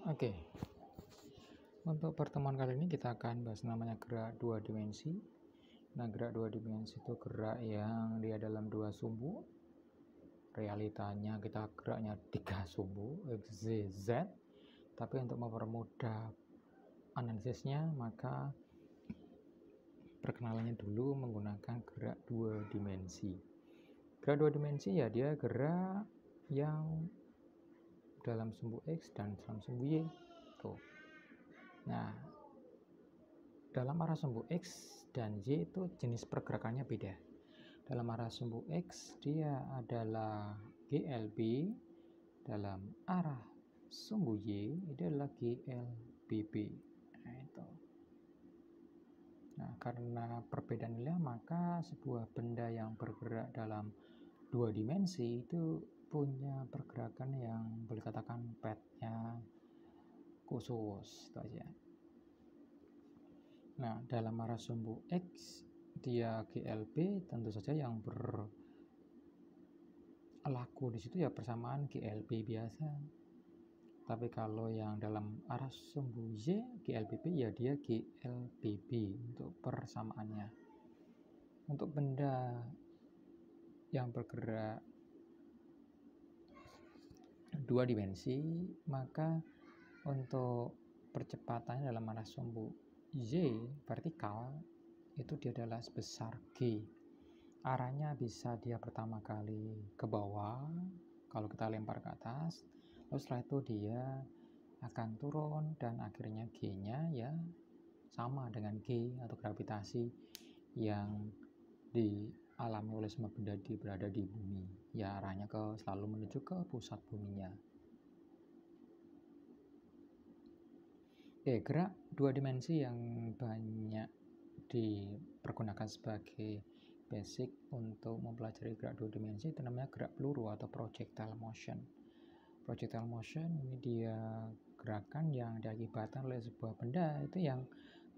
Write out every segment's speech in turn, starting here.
Oke, untuk pertemuan kali ini kita akan bahas namanya gerak dua dimensi. Nah, gerak dua dimensi itu gerak yang dia dalam dua sumbu. Realitanya kita geraknya 3 sumbu, X, Y, Z. Tapi untuk mempermudah analisisnya, maka perkenalannya dulu menggunakan gerak dua dimensi. Gerak dua dimensi ya dia gerak yang dalam sumbu X dan dalam sumbu Y. Tuh. Nah, dalam arah sumbu X dan Y itu jenis pergerakannya beda. Dalam arah sumbu X dia adalah GLB, dalam arah sumbu Y itu adalah GLBB. Nah, itu. Nah, karena perbedaan nilai maka sebuah benda yang bergerak dalam dua dimensi itu punya pergerakan yang boleh katakan petnya khusus, itu aja. Nah, dalam arah sumbu X dia GLB, tentu saja yang berlaku di situ ya persamaan GLB biasa. Tapi kalau yang dalam arah sumbu Y GLBB ya dia GLBB untuk persamaannya. Untuk benda yang bergerak dua dimensi, maka untuk percepatannya dalam arah sumbu Y vertikal itu dia adalah sebesar G. Arahnya bisa dia pertama kali ke bawah kalau kita lempar ke atas, lalu setelah itu dia akan turun dan akhirnya G-nya ya sama dengan G atau gravitasi yang dialami oleh semua benda berada di bumi. Ya arahnya selalu menuju ke pusat buminya. Gerak dua dimensi yang banyak dipergunakan sebagai basic untuk mempelajari gerak dua dimensi itu namanya gerak peluru atau projectile motion. Projectile motion ini dia gerakan yang diakibatkan oleh sebuah benda itu yang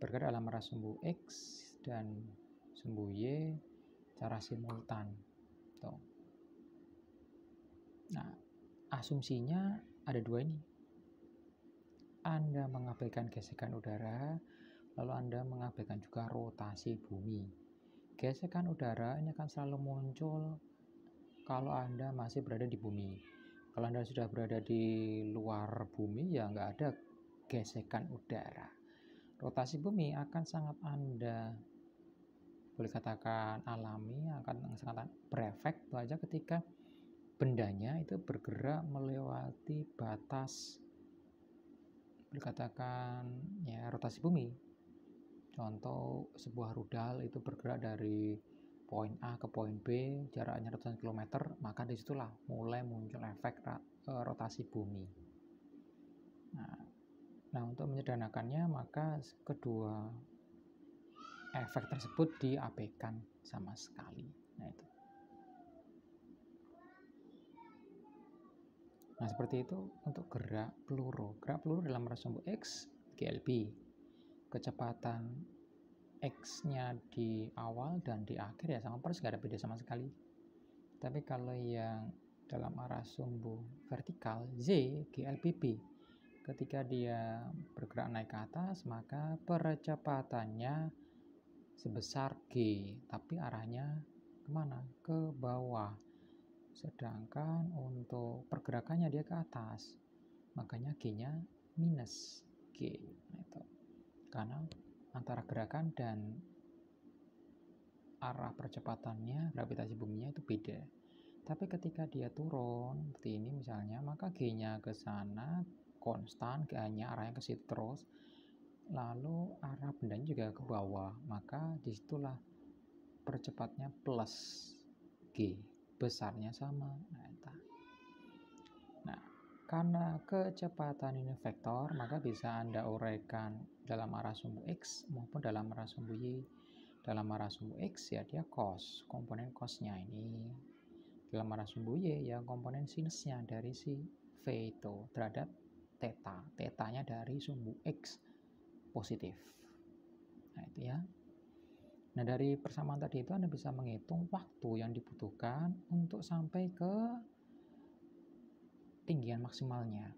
bergerak dalam arah sumbu X dan sumbu Y secara simultan. Tuh. Nah, asumsinya ada dua ini. Anda mengabaikan gesekan udara, lalu Anda mengabaikan juga rotasi bumi. Gesekan udara ini akan selalu muncul kalau Anda masih berada di bumi. Kalau Anda sudah berada di luar bumi, ya nggak ada gesekan udara. Rotasi bumi akan sangat Anda boleh katakan alami, akan sangat berefek saja ketika bendanya itu bergerak melewati batas boleh katakan ya rotasi bumi. Contoh sebuah rudal itu bergerak dari poin A ke poin B, jaraknya ratusan kilometer, maka disitulah mulai muncul efek rotasi bumi. Nah, untuk menyederhanakannya maka kedua efek tersebut diabaikan sama sekali. Nah itu. Nah seperti itu untuk gerak peluru. Gerak peluru dalam arah sumbu X GLB. Kecepatan X-nya di awal dan di akhir ya sama persis, nggak ada beda sama sekali. Tapi kalau yang dalam arah sumbu vertikal Z GLBB, ketika dia bergerak naik ke atas maka percepatannya sebesar G, tapi arahnya kemana? Ke bawah. Sedangkan untuk pergerakannya dia ke atas, makanya G-nya minus G. Nah, itu karena antara gerakan dan arah percepatannya gravitasi buminya itu beda. Tapi ketika dia turun seperti ini misalnya, maka G-nya ke sana konstan, G-nya arahnya ke situ terus, lalu arah bendanya juga ke bawah, maka disitulah percepatnya plus G, besarnya sama. Nah, karena kecepatan ini vektor, maka bisa Anda uraikan dalam arah sumbu X maupun dalam arah sumbu Y. Dalam arah sumbu X ya dia cos, komponen cosnya ini. Dalam arah sumbu Y ya komponen sinusnya dari si V itu terhadap theta. Theta-nya dari sumbu X positif. Nah itu ya. Nah dari persamaan tadi itu Anda bisa menghitung waktu yang dibutuhkan untuk sampai ke tinggian maksimalnya.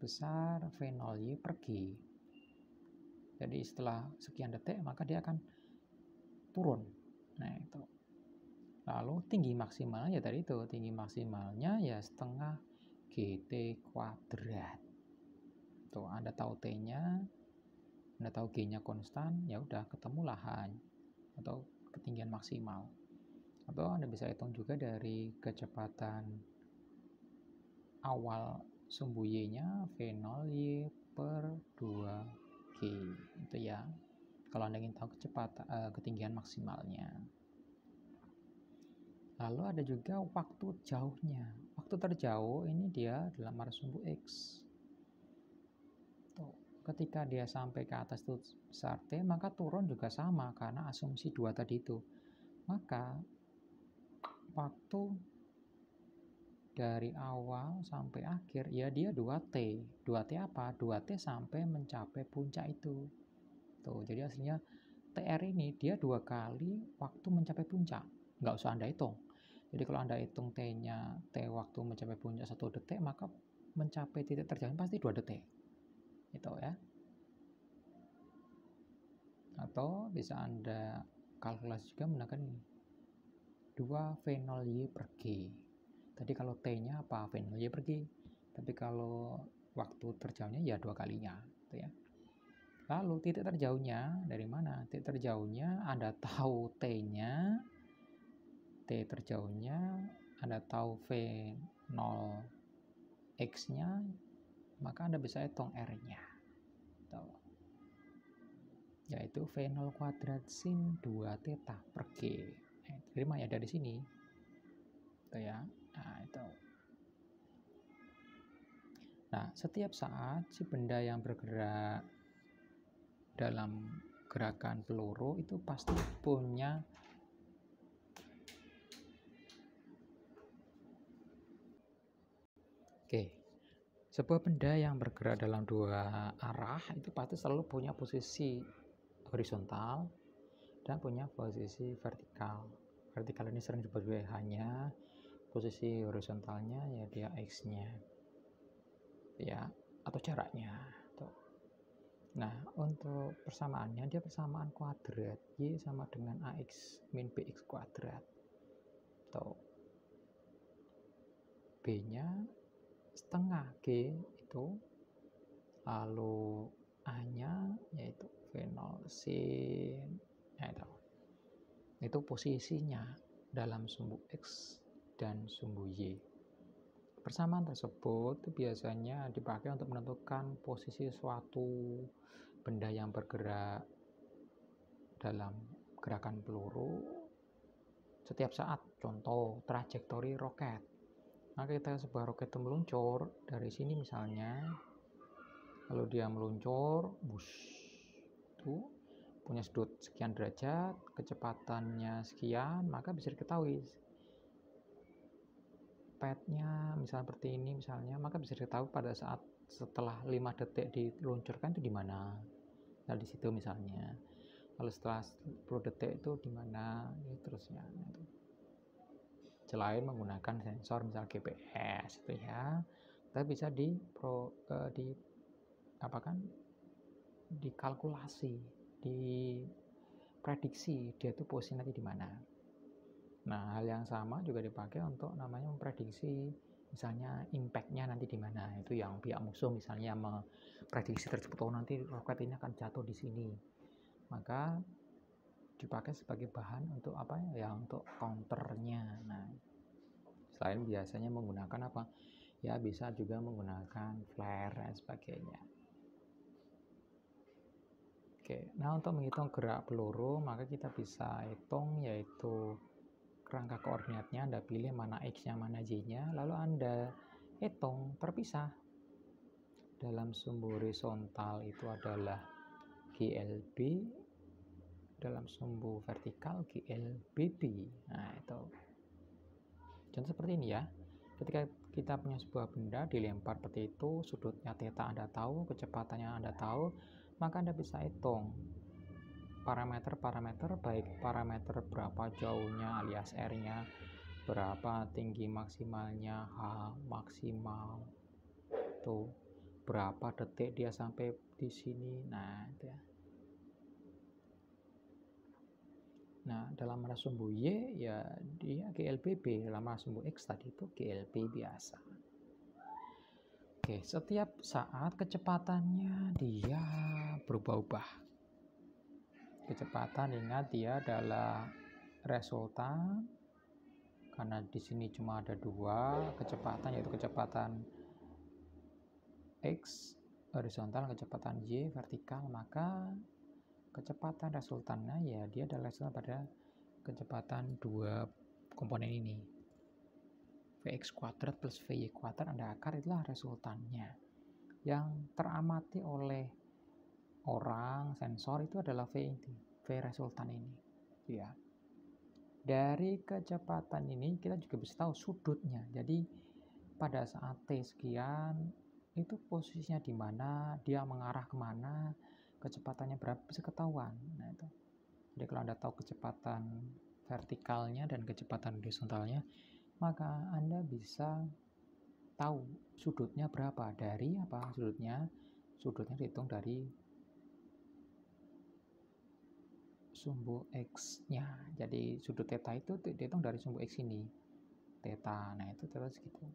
besar V0Y per G. Jadi setelah sekian detik maka dia akan turun. Nah itu. Lalu tinggi maksimalnya ya tadi itu, tinggi maksimalnya ya setengah GT kuadrat. Tuh, Anda tahu T-nya, Anda tahu G-nya konstan, ya udah ketemu lahan atau ketinggian maksimal. Atau Anda bisa hitung juga dari kecepatan awal sumbu Y-nya V0Y per 2G. Itu ya. Kalau Anda ingin tahu ketinggian maksimalnya. Lalu ada juga waktu jauhnya. Waktu terjauh ini dia dalam arah sumbu X. Tuh, ketika dia sampai ke atas itu besar T, maka turun juga sama karena asumsi 2 tadi itu. Maka waktu dari awal sampai akhir ya dia 2T. 2T apa? 2T sampai mencapai puncak itu. Tuh, jadi aslinya TR ini dia 2 kali waktu mencapai puncak. Nggak usah Anda hitung. Jadi kalau Anda hitung T-nya, T waktu mencapai puncak 1 detik, maka mencapai titik terjauh pasti 2 detik. Itu ya. Atau bisa Anda kalkulasi juga menggunakan ini. 2 V0Y per G. Tadi kalau T-nya apa? V0Y per G. Tapi kalau waktu terjauhnya ya 2 kalinya. Itu ya. Lalu titik terjauhnya dari mana? Titik terjauhnya Anda tahu T-nya, T terjauhnya Anda tahu V0X-nya, maka Anda bisa hitung R-nya. Yaitu V0 kuadrat sin 2 theta per G. Terima ya dari sini. Itu ya. Nah, itu. Nah, setiap saat si benda yang bergerak dalam gerakan peluru itu pasti punya sebuah benda yang bergerak dalam 2 arah itu pasti selalu punya posisi horizontal dan punya posisi vertikal. Vertikal ini sering disebut WH-nya, posisi horizontalnya ya dia X-nya. Ya, atau jaraknya. Tuh. Nah, untuk persamaannya dia persamaan kuadrat. Y sama dengan AX min BX kuadrat. Tuh. B-nya setengah G itu, lalu A-nya yaitu V0 sin, itu posisinya dalam sumbu X dan sumbu Y. Persamaan tersebut itu biasanya dipakai untuk menentukan posisi suatu benda yang bergerak dalam gerakan peluru setiap saat. Contoh trajektori roket. Maka kita sebuah roket itu meluncur dari sini misalnya, lalu dia meluncur, itu punya sudut sekian derajat, kecepatannya sekian, maka bisa diketahui pad-nya misalnya seperti ini misalnya, maka bisa diketahui pada saat setelah 5 detik diluncurkan itu di mana. Nah, di situ misalnya. Lalu setelah 10 detik itu di mana, ya, terusnya. Itu. Selain menggunakan sensor misal GPS itu ya, kita bisa dikalkulasi, diprediksi dia itu posisi nanti di mana. Nah, hal yang sama juga dipakai untuk namanya memprediksi misalnya impact-nya nanti di mana. Itu yang pihak musuh misalnya memprediksi tersebut, oh nanti roket ini akan jatuh di sini. Maka dipakai sebagai bahan untuk apa ya, untuk counternya. Nah, selain biasanya menggunakan apa ya, bisa juga menggunakan flare dan sebagainya. Oke, nah untuk menghitung gerak peluru maka kita bisa hitung yaitu kerangka koordinatnya. Anda pilih mana X-nya mana Y-nya, lalu Anda hitung terpisah. Dalam sumbu horizontal itu adalah GLB, dalam sumbu vertikal GLBB. Nah, itu contoh seperti ini ya. Ketika kita punya sebuah benda dilempar seperti itu, sudutnya theta Anda tahu, kecepatannya Anda tahu, maka Anda bisa hitung parameter-parameter, baik parameter berapa jauhnya alias R-nya, berapa tinggi maksimalnya H maksimal, tuh berapa detik dia sampai di sini. Nah, itu ya. Nah, dalam arah sumbu Y ya dia GLBB, dalam arah sumbu X tadi itu GLB biasa. Oke, setiap saat kecepatannya dia berubah-ubah. Kecepatan, ingat, dia adalah resultan, karena di sini cuma ada dua kecepatan, yaitu kecepatan X horizontal, kecepatan Y vertikal. Maka kecepatan resultannya ya dia adalah resultan pada kecepatan dua komponen ini, Vx kuadrat plus Vy kuadrat, Anda akar, itulah resultannya. Yang teramati oleh orang sensor itu adalah V resultan ini, ya. Dari kecepatan ini kita juga bisa tahu sudutnya. Jadi pada saat T sekian itu posisinya di mana, dia mengarah kemana, kecepatannya berapa, bisa ketahuan. Nah itu. Jadi kalau Anda tahu kecepatan vertikalnya dan kecepatan horizontalnya, maka Anda bisa tahu sudutnya berapa. Dari apa sudutnya? Sudutnya dihitung dari sumbu X-nya. Jadi sudut theta itu dihitung dari sumbu X ini. Theta. Nah, itu terus gitu.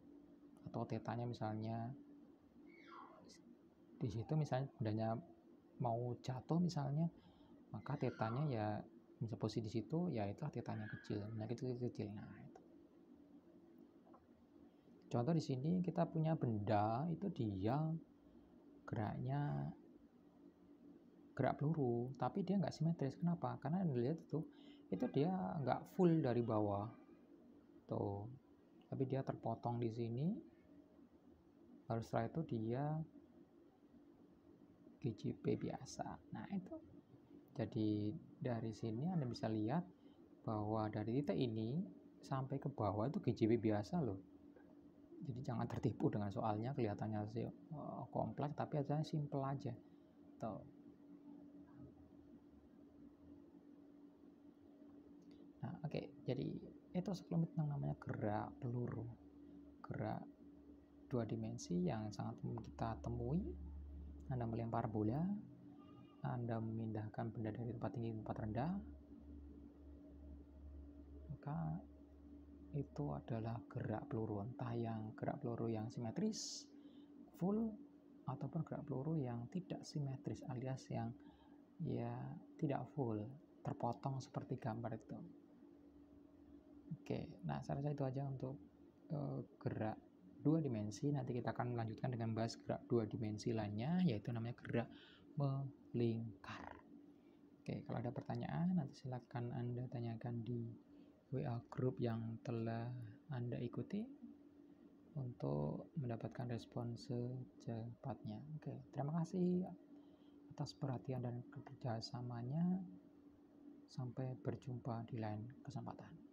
Atau thetanya misalnya di situ misalnya bendanya mau jatuh misalnya, maka tetanya ya bisa posisi di situ, ya itulah tetanya kecil. Nah, kecil. Nah, itu. Contoh di sini kita punya benda itu dia geraknya gerak peluru, tapi dia nggak simetris. Kenapa? Karena yang dilihat itu dia nggak full dari bawah tuh, tapi dia terpotong di sini. Baru setelah itu dia GJB biasa. Nah itu, jadi dari sini Anda bisa lihat bahwa dari titik ini sampai ke bawah itu GJB biasa loh. Jadi jangan tertipu dengan soalnya kelihatannya sih kompleks, tapi aja simple aja tuh. Nah, oke. Jadi itu sekelumit yang namanya gerak peluru, gerak dua dimensi yang sangat kita temui. Anda melempar bola, Anda memindahkan benda dari tempat tinggi ke tempat rendah, maka itu adalah gerak peluru. Entah yang gerak peluru yang simetris, full, ataupun gerak peluru yang tidak simetris, alias yang ya tidak full, terpotong seperti gambar itu. Oke, nah saya rasa itu aja untuk gerak dua dimensi. Nanti kita akan melanjutkan dengan bahas gerak dua dimensi lainnya, yaitu namanya gerak melingkar. Oke, kalau ada pertanyaan nanti silakan Anda tanyakan di WA grup yang telah Anda ikuti untuk mendapatkan respon secepatnya. Oke, terima kasih atas perhatian dan kerjasamanya. Sampai berjumpa di lain kesempatan.